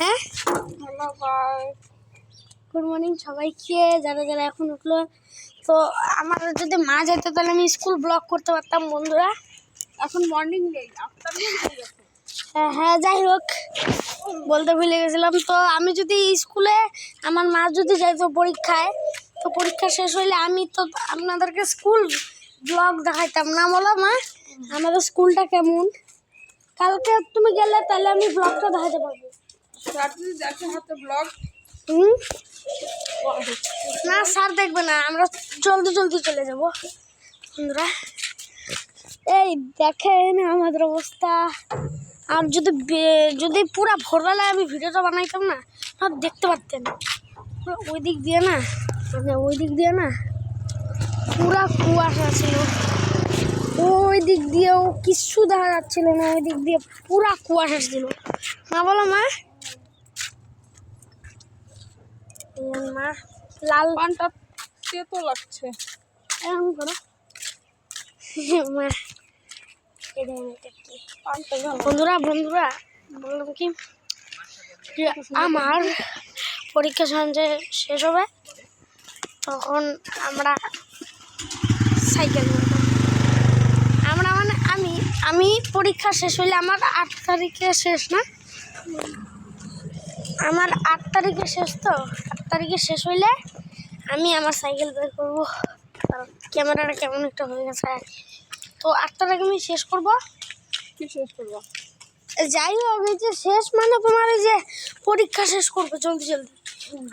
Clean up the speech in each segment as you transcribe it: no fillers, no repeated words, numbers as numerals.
হ্যাঁ good morning সবাইকে, যারা যারা এখন উঠলো। তো আমার যদি মা যেত তাহলে আমি স্কুল ব্লগ করতে পারতাম বন্ধুরা। এখন মর্নিং নেই, হ্যাঁ যাই হোক, বলতে ভুলে গেছিলাম। তো আমি যদি স্কুলে আমার মা যদি যাইতো পরীক্ষায়, তো পরীক্ষা শেষ হইলে আমি তো আপনাদেরকে স্কুল ব্লগ দেখাইতাম না। বলো মা, আমাদের স্কুলটা কেমন? কালকে তুমি গেলে তাহলে আমি ব্লগটা দেখাতে পারবো। হাতে ব্লগ না স্যার দেখবে না, আমরা জলদি জলদি চলে যাব বন্ধুরা। এই দেখেন আমাদের অবস্থা। আর যদি পুরা ভোরবেলায় আমি ভিডিওটা বানাইতাম না, সব দেখতে পারতেন। ওই দিক দিয়ে না, ওই দিক দিয়ে না পুরা কুয়াশা ছিল। ওই দিক দিয়েও কিচ্ছু দেখা যাচ্ছিল না, ওই দিক দিয়ে পুরা কুয়াশা ছিল। মা বলো মা, মা লাল পানটা তেতো লাগছে এরকম করো মা। বন্ধুরা বললাম কি, আমার পরীক্ষা সঞ্চয় শেষ হবে, তখন আমরা সাইকেল আমরা মানে আমি পরীক্ষা শেষ হইলে আমার 8 তারিখে শেষ না, আমার 8 তারিখে শেষ। তো 8 তারিখে শেষ হইলে আমি আমার সাইকেল বের করবো। ক্যামেরাটা কেমন একটা হয়ে গেছে। তো 8 তারিখে আমি শেষ করবো। কি শেষ করবো? যাই হোক, এই যে শেষ মানে তোমার এই যে পরীক্ষা শেষ করবো জলদি জলদি।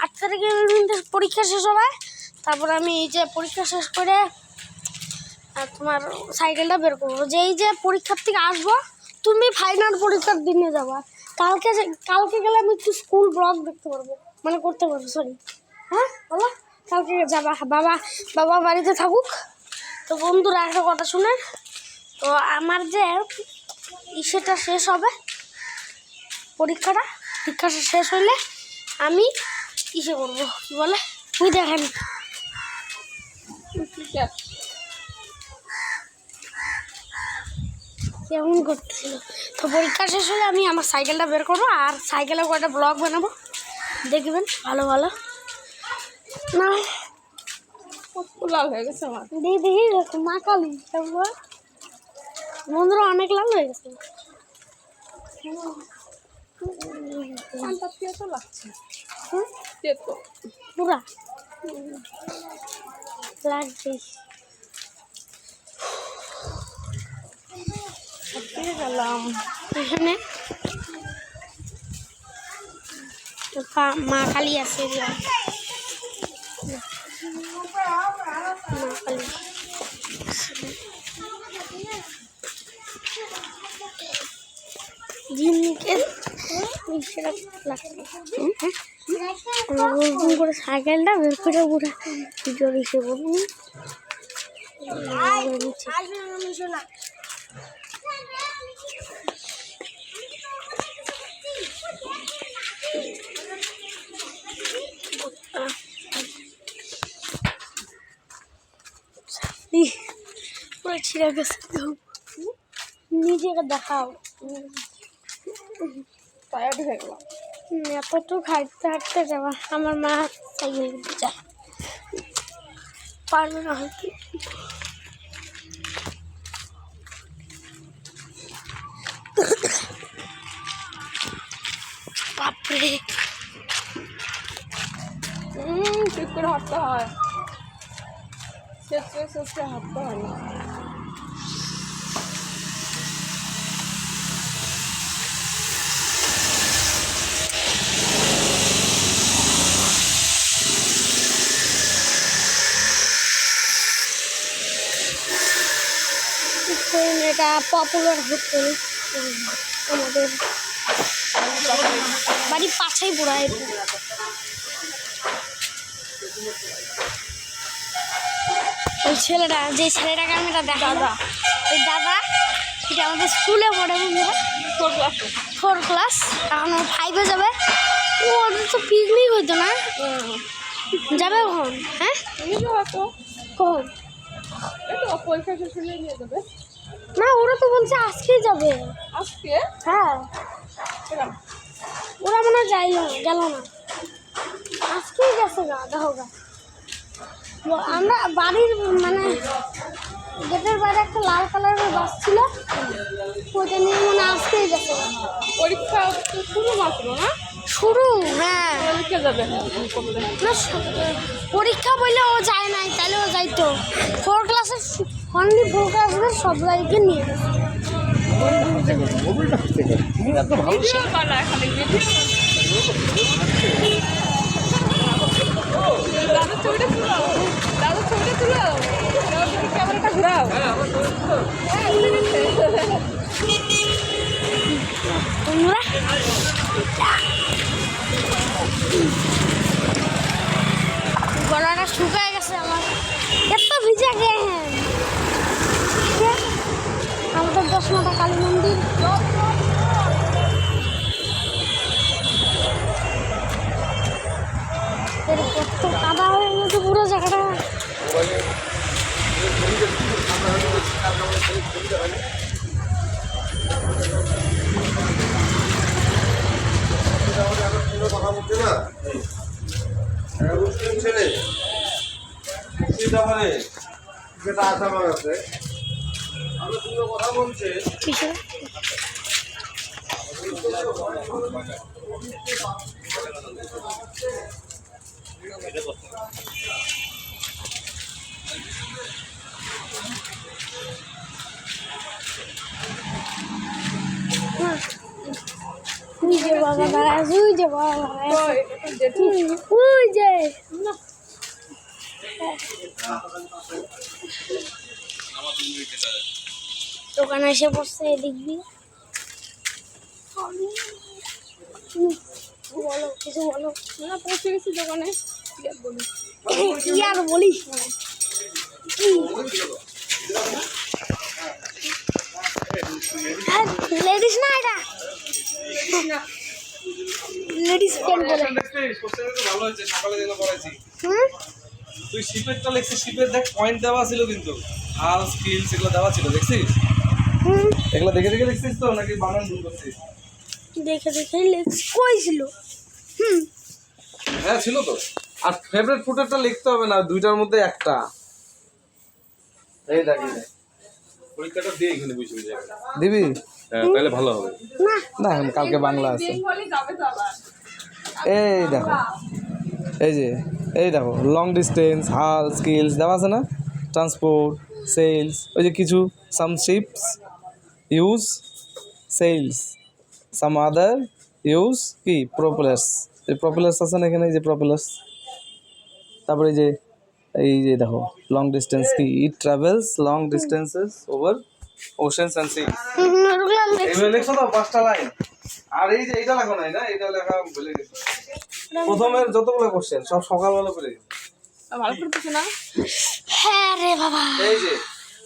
8 তারিখে পরীক্ষা শেষ হবে, তারপর আমি এই যে পরীক্ষা শেষ করে আর তোমার সাইকেলটা বের করবো। যে এই যে পরীক্ষার থেকে আসবো, তুমি ফাইনাল পরীক্ষার দিনে যাবা। কালকে গেলে আমি একটু স্কুল ব্লগ দেখতে পারবো, মানে করতে পারবো, সরি। হ্যাঁ বলো, কালকে যাবা। বাবা বাড়িতে থাকুক। তো বন্ধুরা একটা কথা শুনে, তো আমার যে সেটা শেষ হবে, পরীক্ষা শেষ হইলে আমি ইসে করবো, কি বলে তুমি দেখেন কেমন করতেছিল। তো পরীক্ষা শেষ হলে আমি আমার সাইকেলটা বের করবো, আর সাইকেলে কয়েকটা ব্লগ বানাবো, দেখবেন ভালো ভালো। না লাল হয়ে গেছে আমার, দেখি মা কালী বন্ধুরা অনেক লাল হয়ে গেছে। পানটা তেতো লাগছে, তেতো পুরা লাগছে। গেলাম এখানে মা কালী আছে, মা কালী জিমকে করে সাইকেলটা বের করে পুরা জড়িয়েছে বলুন। পুরো ছিঁড়ে গেছে, নিজেকে দেখাও। টায়ার্ড হয়ে গেলাম, এতটুকু হাঁটতে যাওয়া। আমার মা সাইকেল কিনতে চায়, পারবে না হয়তো। বাপরে ঠিক করে হাঁটতে হয়, শেষে হাঁটতে হয় না। এটা পপুলার হোটেল, আমাদের বাড়ির পাশেই পুরা। ওই ছেলেটা, যে ছেলেটাকে আমি এটা দেখা, ওই দাদা, এটা আমাদের স্কুলে পড়ে বন্ধুরা, 4 ক্লাস, এখন 5-এ যাবে। ও ওদের তো পিকনিক হইতো না, যাবে কখন? হ্যাঁ কখন? পরীক্ষা শেষ হলে নিয়ে যাবে না, ওরা তো বলছে আজকেই যাবে। আজকে? হ্যাঁ যাইলো গেল না, আজকেই গেছে গা দেখো গা। আমরা বাড়ির মানে গেটের বাইরে একটা লাল কালারের বাস ছিল, ওইটা নিয়ে মানে আজকেই গেছে গা। পরীক্ষা তো শুরু মাত্র না? শুরু, হ্যাঁ। পরীক্ষা যাবে না, পরীক্ষা বললে ও যায় নাই, তাহলে ও যাইতো। 4 ক্লাসের অনলি 4 ক্লাসের সব গাড়িকে নিয়ে গেছে। ভিডিও বানা এখানে ভিডিও দাদুর ছবিটা তুলো, দাদুর ছবিটা তুলো, ক্যামেরাটা ঘুরাও। তোমরা গলাটা শুকায় গেছে আমার, এত ভিজা গে। হ্যাঁ, আমাদের 10 মাথা কালী মন্দির। এর কত কাদা হয়ে গেছে পুরো জায়গাটা। কথা বলছে না মুসলিম ছেলে ব্যাপারে যেটা আশা করা আছে আমি সুন্দর কথা বলছে কিসে ওই যে বাবা দাঁড়া আছে, ওই যে বাবা দাঁড়া আছে, ওই যে দোকানে এসে বসছে, এদিক দিয়ে। বলো, কিছু বলো। না, পৌঁছে গেছি দোকানে, কি আর বলি। কি আর বলি, লেডিস না এটা, লেডিস প্যান্ট বলে। ভালো হয়েছে সকালে যেন পড়াইছি হুম, তুই শিপেরটা লিখছিস শিপের দেখ পয়েন্ট দেওয়া ছিল কিন্তু হাল স্কিলস এগুলো দেওয়া ছিল দেখছিস হুম, এগুলো দেখে দেখে লিখছিস তো নাকি বানান ভুল করছিস দেখে দেখে লেখছি, কই ছিল? হুম, হ্যাঁ ছিল তো আর ফেভারিট ফুডেরটা লিখতে হবে না দুইটার মধ্যে একটা এই দেখ পরীক্ষাটা দিয়ে এখানে বসে দিবি হ্যাঁ তাহলে ভালো হবে না না এখন কালকে বাংলা আছে বেঙ্গলি যাবে তো আবার। এই দেখো এই দেখো লং ডিস্টেন্স হাল স্কিলস দেওয়া আছে না ট্রান্সপোর্ট সেলস ওই যে কিছু সাম শিপস ইউজ সেলস সাম আদার ইউজ কি প্রপেলার্স এই প্রপেলার্স আছে না এখানে এই যে প্রপেলার্স তারপরে এই যে দেখো লং ডিস্টেন্স কি it travels long distances over oceans and sea এগুলো লেখছো তো 5টা লাইন আর এই যে এইটা লেখো নাই না এটা লেখা ভুলে গেছি প্রথমের যতগুলো কোশ্চেন সব সকালবেলা করে গেছি ভালো করে কিছু না। হ্যাঁ রে বাবা, এই যে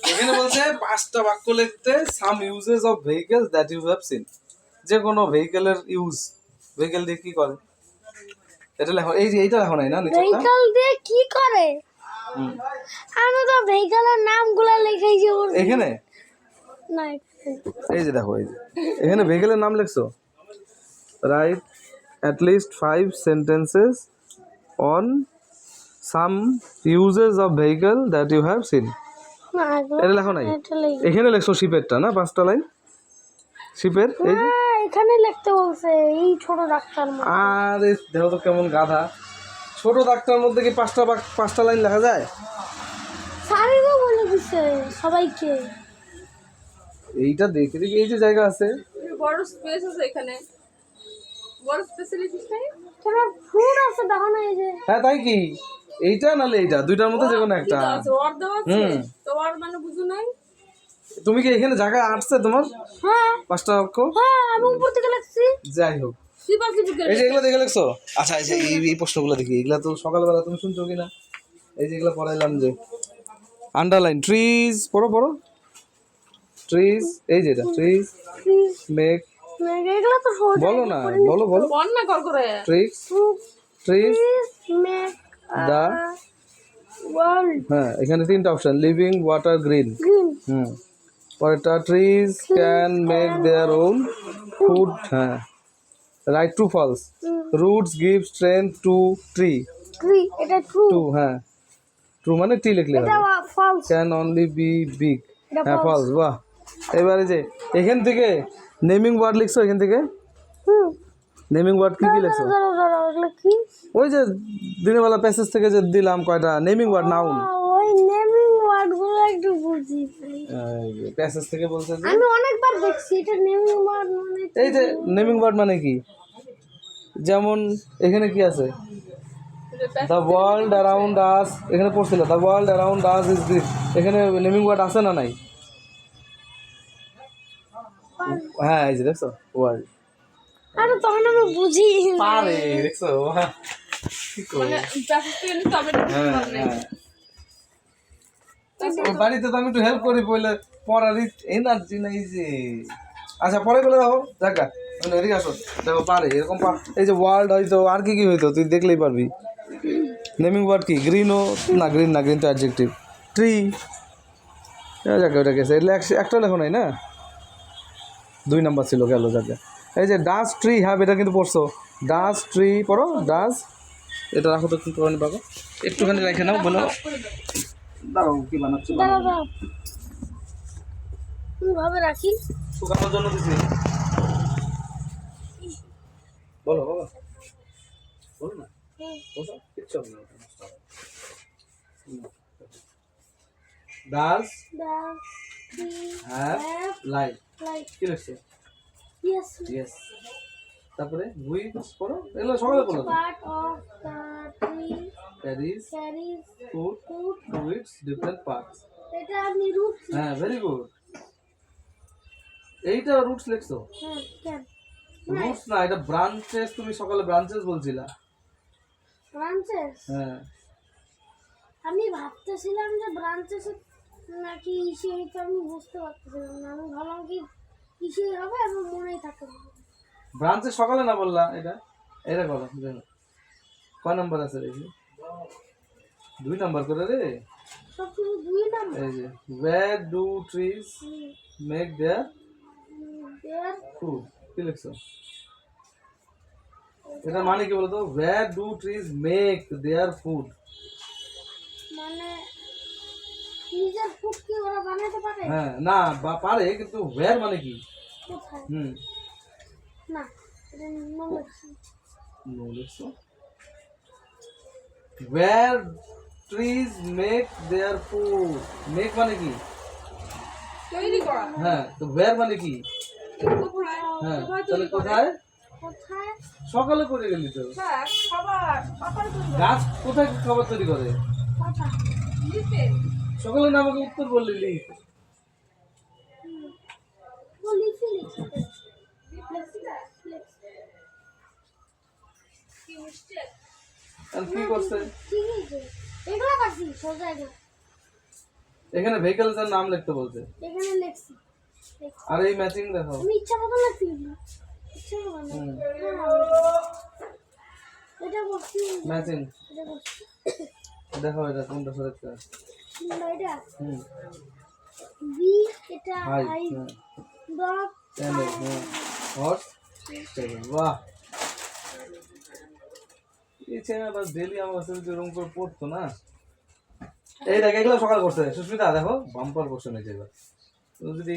এখানে বলছে 5টা বাক্য লিখতে some uses of vehicles that you have seen যে কোনো ভেহিকলের ইউজ ভেহিকল দিয়ে কি করে এটা লেখো এই যে এইটা লেখো নাই না নিচেরটা ভেহিকল দিয়ে কি করে? হুম। আমি তো ভেহিকলের নামগুলো লিখেছি এখানে না। এই যে দেখো এই যে এখানে ভেহিকলের নাম লিখছো right at least 5 sentences on some uses of vehicle that you have seen না, এগুলো- এটা লেখো নাই এটা লিখি। এখানে লেখছো শিপেরটা না 5টা লাইন শিপের এই যে হ্যাঁ, এখানে লিখতে বলছে এই ছোট ডাক্তার মা। আরে দেখো তো কেমন গাধা ছোট ডাক্তার মধ্যে কি 5টা লাইন লেখা যায় স্যারও বলে দিছে সবাইকে। এইটা দেখে দেখি এই যে জায়গা আছে বড় স্পেস আছে এখানে, বড় স্পেশালিস্ট নাই। তোমার ফুড আছে দেখো না, এই যে হ্যাঁ তাই কি এইটা নালে এইটা দুইটার মধ্যে যে কোনো একটা আছে ওর দেওয়া আছে, হুম। তো ওর মানে বুঝো নাই। তুমি কি এখানে জায়গা আসছে তোমার হ্যাঁ 5টা বাক্য হ্যাঁ, আমি উপর থেকে লিখছি। যাই হোক সিপাসিপিকে এই যে এগুলো দেখে লিখছো আচ্ছা এই যে এই প্রশ্নগুলো দেখি এগুলা তো সকালবেলা তুমি শুনছো কিনা এই যে এগুলো পড়াইলাম যে আন্ডারলাইন ট্রিজ পড়ো ট্রিজ এই যে এটা ট্রিজ মেক এগুলো তো সহজ। বলো না বলো বন্যা কর করে trees trees make the world হ্যাঁ এখানে 3টা option living water green green. পরেরটা trees can make their own food হ্যাঁ right true false roots give strength to tree tree, এটা ট্রু, টু হ্যাঁ ট্রু মানে টি লিখলে হবে এটা false, can only be big এটা হ্যাঁ false। ফলস বাহ এবারে যে এখান থেকে নেমিং ওয়ার্ড লিখছো এখান থেকে হুম, নেমিং ওয়ার্ড কি কি লিখছো দাঁড়াও, এগুলো কি? ওই যে দিনের বেলা প্যাসেজ থেকে যে দিলাম কয়টা নেমিং ওয়ার্ড নাউন ওই নেমিং ওয়ার্ড গুলো একটু বুঝি প্যাসেজ থেকে বলছে যে আমি অনেকবার দেখছি এটা নেমিং ওয়ার্ড মানে এই যে নেমিং ওয়ার্ড মানে কি যেমন এখানে কি আছে দ্য ওয়ার্ল্ড অ্যারাউন্ড আস এখানে পড়ছিল the world around us is green এখানে নেমিং ওয়ার্ড আছে না নাই হ্যাঁ এই যে দেখছো ওয়ার্ল্ড আরে তখন আমি বুঝি পারে দেখছো কি করব মানে প্র্যাকটিক্যালি তবে হ্যাঁ ওর বাড়িতে তো আমি একটু হেল্প করি বলে পড়ার এনার্জি নাই যে আচ্ছা পরে বলে দাও দেখা এদিকে আসো দেখো পারে এরকম এই যে ওয়ার্ল্ড হয়তো আর কি কি হইতো তুই দেখলেই পারবি নেমিং ওয়ার্ড কি গ্রিনও না গ্রিন তো অ্যাডজেক্টিভ ট্রি যাকে ওটা গেছে এলে একটা লেখো নাই না 2 নাম্বার ছিল গেল যাকে এই যে ডাস ট্রি হ্যাভ এটা কিন্তু পড়ছো ডাস ট্রি পড়ো ডাস এটা রাখো তো একটুখানি পাবো একটুখানি রেখে নাও বলো দাঁড়াও কি বানাচ্ছো দাঁড়াও ভাবে রাখি শুকানোর জন্য দিছি বলো বাবা বলো না বলো কিচ্ছু হবে না ডাস Does he have have light like কি লিখছো yes ইয়েস তারপরে হুইচ পড়ো এগুলো সকালে বলো part of the tree প্যারিস carries food food to its different parts এটা আমি রুটস হ্যাঁ ভেরি গুড এইটা রুটস লিখছো হ্যাঁ কেন রুটস না এটা ব্রাঞ্চেস তুমি সকালে ব্রাঞ্চেস বলছিলা ব্রাঞ্চেস হ্যাঁ আমি ভাবতেছিলাম যে ব্রাঞ্চেস নাকি ইসে হইতো আমি বুঝতে পারতেছিলাম না আমি ভাবলাম কি ইসে হবে এবং মনেই থাকবে না। ব্রাঞ্চেস সকালে না বললা এটা এটা বলো দেখো কয় নাম্বার আছে দেখি 2 নাম্বার করে রে সব কিছু 2 নাম্বার এই যে where do trees make their there food কি লিখছো এটা মানে কি বলতো where do trees make their food মানে নিজের ফুড কি ওরা বানাতে পারে হ্যাঁ না পারে কিন্তু where মানে কি কোথায় না এটা নো লিখছো where trees make their food make মানে কি তৈরি করা হ্যাঁ তো where মানে কি কোথায় হ্যাঁ তাহলে কোথায় কোথায় সকালে করে গেলি তো হ্যাঁ খাবার খাবার তৈরি করা গাছ কোথায় খাবার তৈরি করে কোথায় লিখতে সকালে না আমাকে উত্তর বললি লিখ বলি ফিলিক্স কি মিষ্টি আর কি করছে ঠিক আছে এগুলো পাচ্ছি সোজা এগুলো এখানে ভেহিকলস এর নাম লিখতে বলছে এখানে লেখছি আর এই ম্যাচিং দেখো আমি ইচ্ছা মতো লিখছি না ইচ্ছা মতো না। এটা বলছি ম্যাচিং এটা বলছি দেখো এটা কোনটা সরাতে এটা হুম বি এটা হাই আই হ্যাঁ ডগ টেবিল হ্যাঁ হট টেবিল বাহ এই চ্যানেল বাস ডেইলি আমার কাছে যদি এরকম করে পড়তো না এই দেখ এগুলো সকাল করছে সুস্মিতা দেখো বাম্পার কোশ্চেন হয়েছে এবার তো যদি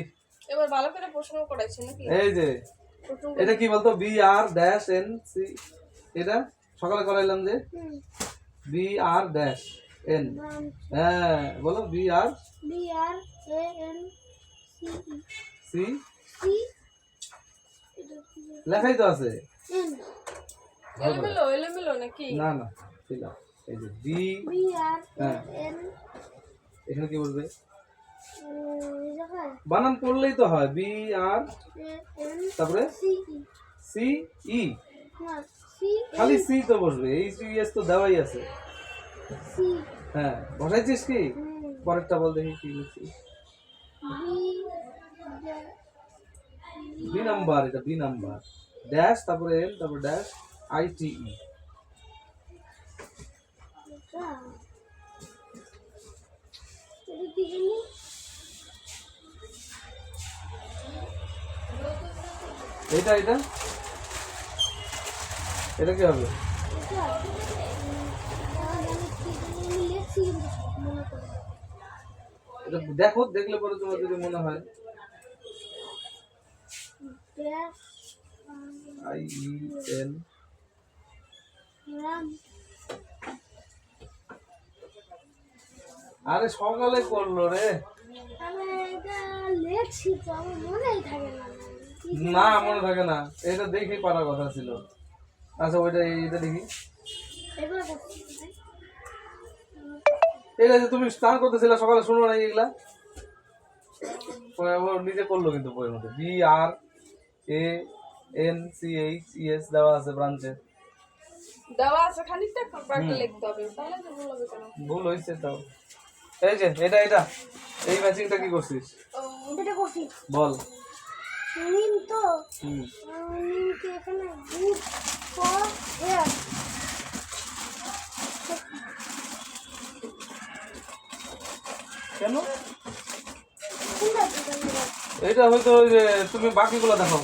এবার ভালো করে প্রশ্ন করাইছে নাকি এই যে এটা কি বলতো বি আর ড্যাশ এন সি এটা সকালে করাইলাম যে বি আর ড্যাশ এন হ্যাঁ বলো B R B R A N C C C লেখাই তো আছে এন এলোমেলো নাকি না না ছিল এই যে বি বি আর হ্যাঁ এন এখানে কি বলবে জায়গায় বানান পড়লেই তো হয় বি আর এ এন তারপরে সি ই সি ই না সি খালি সি তো বসবে এইচ ইউ এস তো দেওয়াই আছে সি হ্যাঁ বসাইছিস কি পরেরটা বল দেখি কি লিখছিস বি বি নাম্বার এটা বি নাম্বার ড্যাশ তারপরে এন তারপর ড্যাশ আই টি ই এটা কি জানি এটা এটা এটা কি হবে? এটা দেখো, দেখলে পরে তোমার যদি মনে হয়। IEN আরে সকালে করলো রে। না মনে থাকে না, এটা দেখে পারার কথা ছিল। আচ্ছা ওইটা এইটা দেখি। এটা যে তুমি স্নান করতেছিলে সকালে, শুনো না এগুলা? পরে আবার নিজে করলো কিন্তু বইয়ের মধ্যে BRANCHES দেওয়া আছে ব্রাঞ্চে। দেওয়া আছে খানিকটা কয়েকটা লিখতে হবে, তাহলে তো ভুল হবে কেন? ভুল হয়েছে তাও। এই যে এটা এটা এই ম্যাচিংটা কি করছিস এটা করছি বল? নিম তো হুম নিমকে এখানে গুড ফর হেয়ার। কেন? কোনটা দিবেন? এটা হয়তো ওই যে তুমি বাকিগুলো দেখো।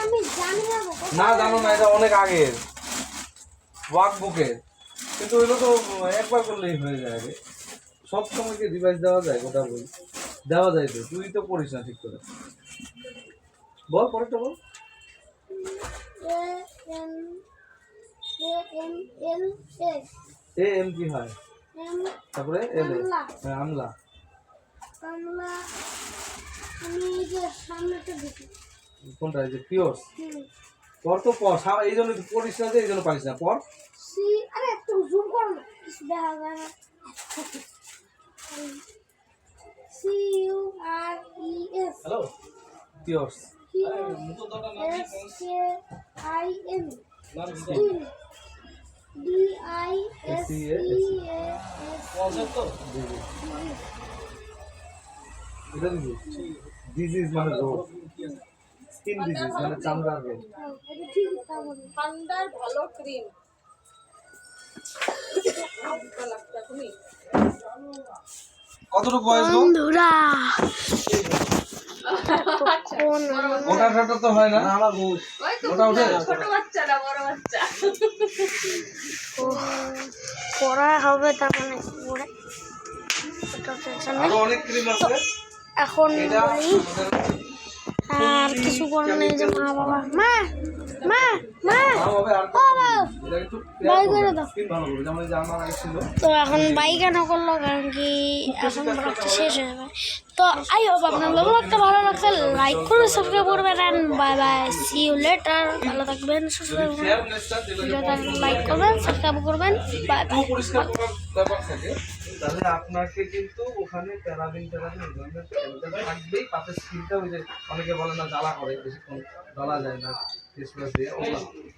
আমি জানি না গো। না জানো না, এটা অনেক আগের ওয়ার্ক বুকের, কিন্তু ওইগুলো তো একবার করলেই হয়ে যায় রে। সব সময় কি রিভাইজ দেওয়া যায়? গোটা বই দেওয়া যায় তো, তুই তো পড়িস না ঠিক করে। বল পরেরটা বল। এম এল এস AM কি হয়? এম তারপরে এল আমলা। হ্যাঁ আমলা। আমরা আমি এই যে সামনেটা দেখি। কোনটা? এই যে পিওর্স। পর তো পর, এই জন্য পড়িস না যে, এই জন্য পারিস না। পর সি আরে একটু জুম করো না, কিছু দেখা যায় না। CURES hello Pears. SKIN এটা দিবি। ডিজিজ মানে রোগ, স্কিন ডিজিজ মানে চামড়ার রোগ। এটা ঠিক তাহলে ঠান্ডার ভালো ক্রিম লাগতো এখনই। কতটুকু বয়স গো? বন্ধুরা ওটা ঠাটা তো হয় না। ওটা উঠে ছোট বাচ্চা না বড় বাচ্চা। পড়া হবে তার মানে পড়ে এটা টেনশন নেই। আরো অনেক ক্রিম আছে। এখন এটা বলি আর কিছু করার নেই যে মা বাবা মা মা মা হবে আর ও বাবা, এটা একটু বাই করে দাও। স্কিন ভালো হবে, যেমন এই যে আমার আগে ছিল। তো এখন বাই কেন করলো, কারণ কি এখন ব্লগটা শেষ হয়ে যাবে। তো আই হোপ আপনার ব্লগটা ভালো লাগছে, লাইক করবেন, সাবস্ক্রাইব করবেন, and bye bye, see you later. ভালো থাকবেন, সুস্থ থাকবেন, শেয়ার নেক্সট টাইম লাইক করবেন, সাবস্ক্রাইব করবেন, বাই বাই। পরিষ্কার করার ব্যাপার থাকে, তাহলে আপনাকে কিন্তু ওখানে প্যারাবিন এই ধরনের chemical থাকবেই। পাতে স্কিনটা ওই যে অনেকে বলে না জ্বালা করে, বেশিক্ষণ জ্বালা যায় না ফেস ওয়াশ দিয়ে, ওগুলো